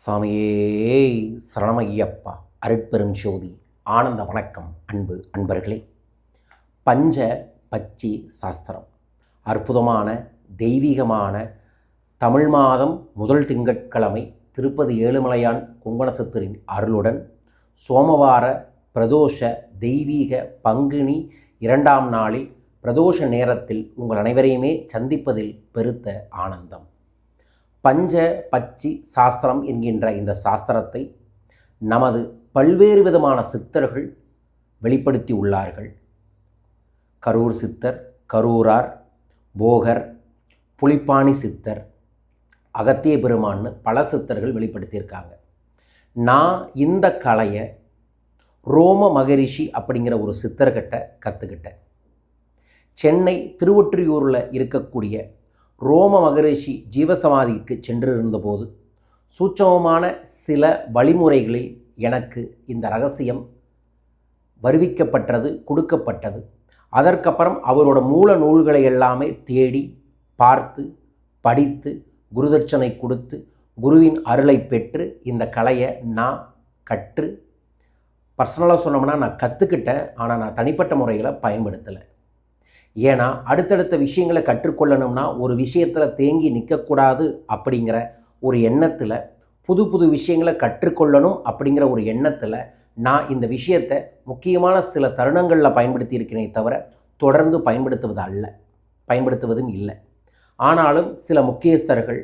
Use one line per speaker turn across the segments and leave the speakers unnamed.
சாமியே சரணமையப்பா அருட்பெரும் ஜோதி ஆனந்த வணக்கம். அன்பர்களே, பஞ்ச பச்சி சாஸ்திரம் அற்புதமான தெய்வீகமான தமிழ் மாதம் முதல் திங்கட்கிழமை திருப்பதி ஏழுமலையான் கொங்கணசத்திரின் அருளுடன் சோமவார பிரதோஷ தெய்வீக பங்குனி 2ஆம் நாளில் பிரதோஷ நேரத்தில் உங்கள் அனைவரையுமே சந்திப்பதில் பெருத்த ஆனந்தம். பஞ்ச பச்சி சாஸ்திரம் என்கின்ற இந்த சாஸ்திரத்தை நமது பல்வேறு விதமான சித்தர்கள் வெளிப்படுத்தி உள்ளார்கள். கரூர் சித்தர், கரூரார், போகர், புலிப்பாணி சித்தர், அகத்திய பெருமான்னு பல சித்தர்கள் வெளிப்படுத்தியிருக்காங்க. நான் இந்த கலையை ரோம மகரிஷி அப்படிங்கிற ஒரு சித்தர்கிட்ட கற்றுக்கிட்டேன். சென்னை திருவொற்றியூரில் இருக்கக்கூடிய ரோம மகரிஷி ஜீவசமாதிக்கு சென்றிருந்தபோது சூட்சமமான சில வழிமுறைகளில் எனக்கு இந்த ரகசியம் வருவிக்கப்பட்டது, கொடுக்கப்பட்டது. அதற்கப்புறம் அவரோட மூல நூல்களை எல்லாமே தேடி பார்த்து படித்து குருதட்சணை கொடுத்து குருவின் அருளை பெற்று இந்த கலையை நான் கற்று பர்சனலாக சொன்னோம்னா நான் கற்றுக்கிட்டேன். ஆனால் நான் தனிப்பட்ட முறையில் பயன்படுத்தலை. ஏன்னா அடுத்தடுத்த விஷயங்களை கற்றுக்கொள்ளணும்னா ஒரு விஷயத்தில் தேங்கி நிற்கக்கூடாது அப்படிங்கிற ஒரு எண்ணத்தில், புது புது விஷயங்களை கற்றுக்கொள்ளணும் அப்படிங்கிற ஒரு எண்ணத்தில் நான் இந்த விஷயத்தை முக்கியமான சில தருணங்களில் பயன்படுத்தி இருக்கிறேனே தவிர தொடர்ந்து பயன்படுத்துவதும் இல்லை. ஆனாலும் சில முக்கியஸ்தர்கள்,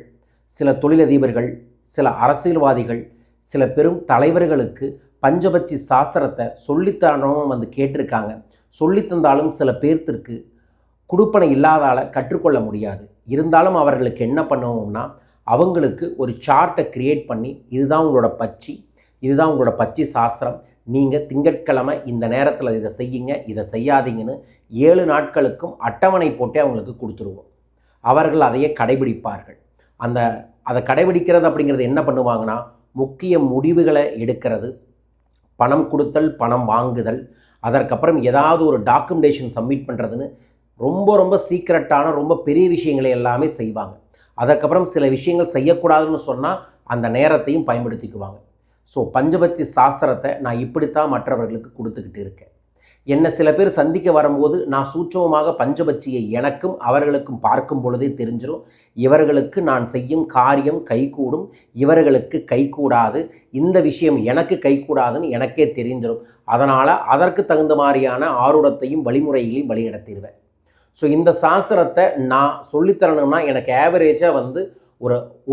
சில தொழிலதிபர்கள், சில அரசியல்வாதிகள், சில பெரும் தலைவர்களுக்கு பஞ்சபட்சி சாஸ்திரத்தை சொல்லித்தரணும் வந்து கேட்டிருக்காங்க. சொல்லித்தந்தாலும் சில பேர்த்திற்கு குடுப்பனை இல்லாதால் கற்றுக்கொள்ள முடியாது. இருந்தாலும் அவர்களுக்கு என்ன பண்ணுவோம்னா, அவங்களுக்கு ஒரு சார்ட்டை க்ரியேட் பண்ணி இதுதான் உங்களோட பச்சி, இதுதான் உங்களோட பச்சி சாஸ்திரம், நீங்கள் திங்கட்கிழமை இந்த நேரத்தில் இதை செய்யுங்க, இதை செய்யாதீங்கன்னு 7 நாட்களுக்கும் அட்டவணை போட்டே அவங்களுக்கு கொடுத்துருவோம். அவர்கள் அதையே கடைபிடிப்பார்கள். அதை கடைபிடிக்கிறது அப்படிங்கிறது என்ன பண்ணுவாங்கன்னா, முக்கிய முடிவுகளை எடுக்கிறது, பணம் கொடுத்தல், பணம் வாங்குதல், அதற்கப்புறம் ஏதாவது ஒரு டாக்குமெண்டேஷன் சப்மிட் பண்ணுறதுன்னு ரொம்ப சீக்ரெட்டான ரொம்ப பெரிய விஷயங்களை எல்லாமே செய்வாங்க. அதற்கப்புறம் சில விஷயங்கள் செய்யக்கூடாதுன்னு சொன்னால் அந்த நேரத்தையும் பயன்படுத்திக்குவாங்க. ஸோ பஞ்சபட்சி சாஸ்திரத்தை நான் இப்படித்தான் மற்றவர்களுக்கு கொடுத்துக்கிட்டு இருக்கேன். என்னை சில பேர் சந்திக்க வரும்போது நான் சூட்சமமாக பஞ்சபட்சியை எனக்கும் அவர்களுக்கும் பார்க்கும் பொழுதே தெரிஞ்சிடும். இவர்களுக்கு நான் செய்யும் காரியம் கைகூடும், இவர்களுக்கு கைகூடாது, இந்த விஷயம் எனக்கு கைகூடாதுன்னு எனக்கே தெரிஞ்சிடும். அதனால் அதற்கு தகுந்த மாதிரியான ஆர்வத்தையும் வழிமுறைகளையும் வழிநடத்திடுவேன். ஸோ இந்த சாஸ்திரத்தை நான் சொல்லித்தரணும்னா எனக்கு ஆவரேஜாக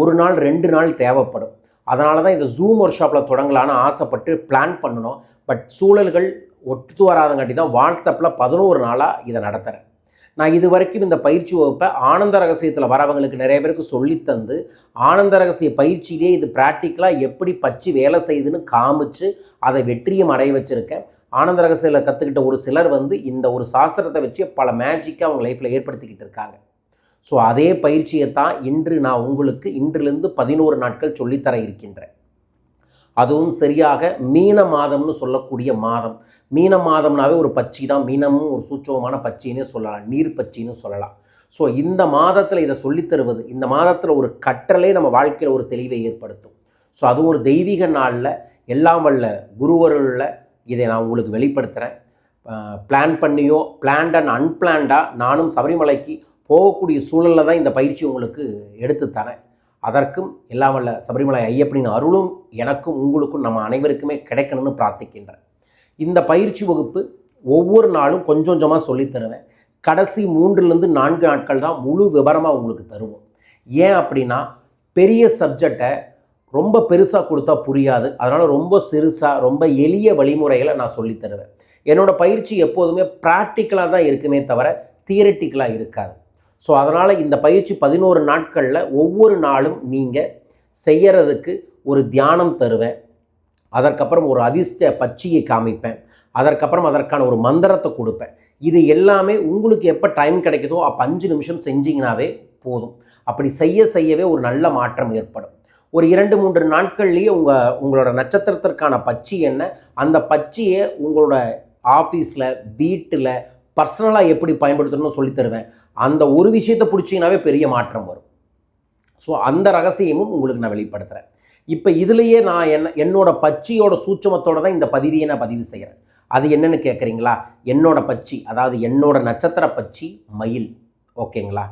ஒரு நாள் 2 நாள் தேவைப்படும். அதனால தான் இந்த ஜூம் ஒர்க் ஷாப்பில் தொடங்கலான்னு ஆசைப்பட்டு பிளான் பண்ணணும். பட் சூழல்கள் ஒட்டு வராதங்காட்டி தான் வாட்ஸ்அப்பில் 11 நாளாக இதை நடத்துகிறேன். நான் இது வரைக்கும் இந்த பயிற்சி வகுப்பை ஆனந்த ரகசியத்தில் வரவங்களுக்கு நிறைய பேருக்கு சொல்லித்தந்து, ஆனந்த ரகசிய பயிற்சியிலே இது ப்ராக்டிக்கலாக எப்படி பச்சு வேலை செய்யுதுன்னு காமிச்சு அதை வெற்றியும் அடைய வச்சுருக்கேன். ஆனந்த ரகசியத்தில் கற்றுக்கிட்ட ஒரு சிலர் இந்த ஒரு சாஸ்திரத்தை வச்சு பல மேஜிக்காக அவங்க லைஃப்பில் ஏற்படுத்திக்கிட்டு இருக்காங்க. ஸோ அதே பயிற்சியை தான் இன்று நான் உங்களுக்கு இன்றிலிருந்து 11 நாட்கள் சொல்லித்தர இருக்கின்றேன். அதுவும் சரியாக மீன மாதம்னு சொல்லக்கூடிய மாதம். மீன மாதம்னாவே ஒரு பச்சி தான். மீனமும் ஒரு சூட்சமமான பச்சின்னு சொல்லலாம், நீர் பச்சின்னு சொல்லலாம். ஸோ இந்த மாதத்தில் இதை சொல்லித்தருவது, இந்த மாதத்தில் ஒரு கற்றலே நம்ம வாழ்க்கையில் ஒரு தெளிவை ஏற்படுத்தும். ஸோ அதுவும் ஒரு தெய்வீக நாளில் எல்லாம் வல்ல குருவருளில் இதை நான் உங்களுக்கு வெளிப்படுத்துகிறேன். பிளான் பண்ணியோ பிளான்ட் அண்ட் அன்பிளான்டாக நானும் சபரிமலைக்கு போகக்கூடிய சூழலில் தான் இந்த பயிற்சி உங்களுக்கு எடுத்து தரேன். அதற்கும் எல்லாம் வல்ல சபரிமலை ஐயப்பனின் அருளும் எனக்கும் உங்களுக்கும் நம்ம அனைவருக்குமே கிடைக்கணும்னு பிரார்த்திக்கின்றேன். இந்த பயிற்சி வகுப்பு ஒவ்வொரு நாளும் கொஞ்சம் கொஞ்சமாக சொல்லித்தருவேன். கடைசி 3லிருந்து 4 நாட்கள் தான் முழு விவரமாக உங்களுக்கு தருவோம். ஏன் அப்படின்னா, பெரிய சப்ஜெக்டை ரொம்ப பெருசாக கொடுத்தா புரியாது. அதனால் ரொம்ப சிறுசாக ரொம்ப எளிய வழிமுறைகளை நான் சொல்லித்தருவேன். என்னோடய பயிற்சி எப்போதுமே ப்ராக்டிக்கலாக தான் இருக்குமே தவிர தியரிட்டிக்கலாக இருக்காது. ஸோ அதனால் இந்த பயிற்சி 11 நாட்களில் ஒவ்வொரு நாளும் நீங்கள் செய்கிறதுக்கு ஒரு தியானம் தருவேன். அதற்கப்புறம் ஒரு அதிர்ஷ்ட பச்சியை காமிப்பேன். அதற்கப்புறம் அதற்கான ஒரு மந்திரத்தை கொடுப்பேன். இது எல்லாமே உங்களுக்கு எப்போ டைம் கிடைக்குதோ அப்போ 5 நிமிஷம் செஞ்சிங்கனாவே போதும். அப்படி செய்யவே ஒரு நல்ல மாற்றம் ஏற்படும். ஒரு 2-3 நாட்கள்லேயே உங்களோட நட்சத்திரத்திற்கான பச்சி என்ன, அந்த பச்சியை உங்களோட ஆஃபீஸில், வீட்டில், பர்சனலாக எப்படி பயன்படுத்தணும்னு சொல்லித்தருவேன். அந்த ஒரு விஷயத்தை பிடிச்சிங்கனாவே பெரிய மாற்றம் வரும். ஸோ அந்த ரகசியமும் உங்களுக்கு நான் வெளிப்படுத்துகிறேன். இப்போ இதுலேயே நான் என்னோட பச்சியோட சூட்சமத்தோடு தான் இந்த பதிவையை நான் பதிவு செய்கிறேன். அது என்னன்னு கேட்குறீங்களா? என்னோட பச்சி, அதாவது என்னோட நட்சத்திர பச்சி மயில். ஓகேங்களா?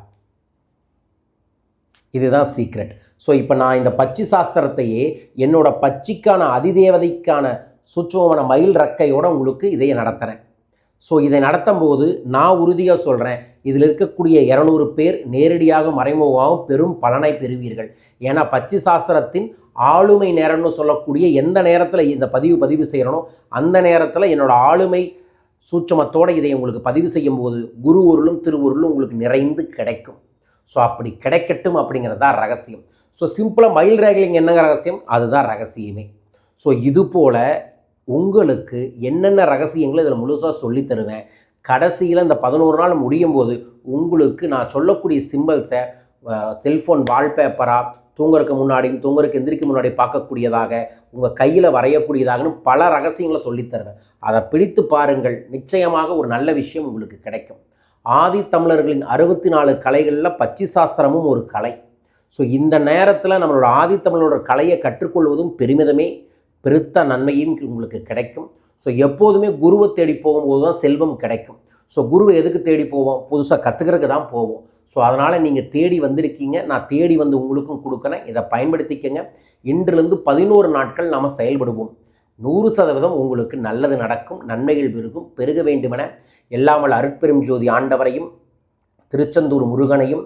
இதுதான் சீக்ரெட். ஸோ இப்போ நான் இந்த பச்சி சாஸ்திரத்தையே என்னோட பச்சிக்கான அதிதேவதைக்கான சூட்சமமான மயில் ரக்கையோடு உங்களுக்கு இதையை நடத்துகிறேன். ஸோ இதை நடத்தும் போது நான் உறுதியாக சொல்கிறேன், இதில் இருக்கக்கூடிய 200 பேர் நேரடியாக மறைமுகமாகவும் பெரும் பலனை பெறுவீர்கள். ஏன்னா பச்சி சாஸ்திரத்தின் ஆளுமை நேரம்னு சொல்லக்கூடிய எந்த நேரத்தில் இந்த பதிவு செய்கிறனோ அந்த நேரத்தில் என்னோடய ஆளுமை சூட்சமத்தோடு இதை உங்களுக்கு பதிவு செய்யும் போது குரு உருளும் திருவுருளும் உங்களுக்கு நிறைந்து கிடைக்கும். ஸோ அப்படி கிடைக்கட்டும் அப்படிங்கிறது தான் ரகசியம். ஸோ சிம்பிளாக மயில் ரேக்லிங் என்னங்க ரகசியம்? அதுதான் ரகசியமே. ஸோ இது போல் உங்களுக்கு என்னென்ன ரகசியங்களை இதில் முழுசாக சொல்லி தருவேன். கடைசியில் இந்த 11 நாள் முடியும் போது உங்களுக்கு நான் சொல்லக்கூடிய சிம்பிள்ஸை செல்ஃபோன் வால்பேப்பராக தூங்குறதுக்கு முன்னாடியும் தூங்குறதுக்கு எந்திரிக்க முன்னாடி பார்க்கக்கூடியதாக உங்கள் கையில் வரையக்கூடியதாகனு பல ரகசியங்களை சொல்லித்தருவேன். அதை பிடித்து பாருங்கள், நிச்சயமாக ஒரு நல்ல விஷயம் உங்களுக்கு கிடைக்கும். ஆதி தமிழர்களின் 64 கலைகளில் பச்சி சாஸ்திரமும் ஒரு கலை. ஸோ இந்த நேரத்தில் நம்மளோட ஆதி தமிழரோட கலையை கற்றுக்கொள்வதும் பெருமிதமே பெருத்த நன்மையும் உங்களுக்கு கிடைக்கும். ஸோ எப்போதுமே குருவை தேடி போகும்போது தான் செல்வம் கிடைக்கும். ஸோ குருவை எதுக்கு தேடி போவோம்? புதுசாக கற்றுக்கிறதுக்கு தான் போவோம். ஸோ அதனால் நீங்கள் தேடி வந்திருக்கீங்க, நான் தேடி வந்து உங்களுக்கும் கொடுக்குறேன். இதை பயன்படுத்திக்கங்க. இன்றிலிருந்து 11 நாட்கள் நாம் செயல்படுவோம். 100% உங்களுக்கு நல்லது நடக்கும், நன்மைகள் பெருகும். பெருக வேண்டுமென எல்லாம் வல்ல அருட்பெரும் ஜோதி ஆண்டவரையும் திருச்செந்தூர் முருகனையும்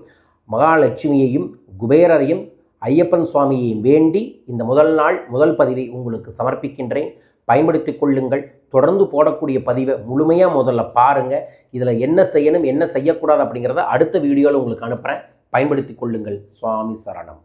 மகாலட்சுமியையும் குபேரரையும் ஐயப்பன் சுவாமியையும் வேண்டி இந்த முதல் பதிவை உங்களுக்கு சமர்ப்பிக்கின்றேன். பயன்படுத்தி கொள்ளுங்கள். தொடர்ந்து போடக்கூடிய பதிவை முழுமையாக முதல்ல பாருங்கள். இதில் என்ன செய்யணும் என்ன செய்யக்கூடாது அப்படிங்கிறத அடுத்த வீடியோவில் உங்களுக்கு அனுப்புகிறேன். பயன்படுத்தி கொள்ளுங்கள். சுவாமி சரணம்.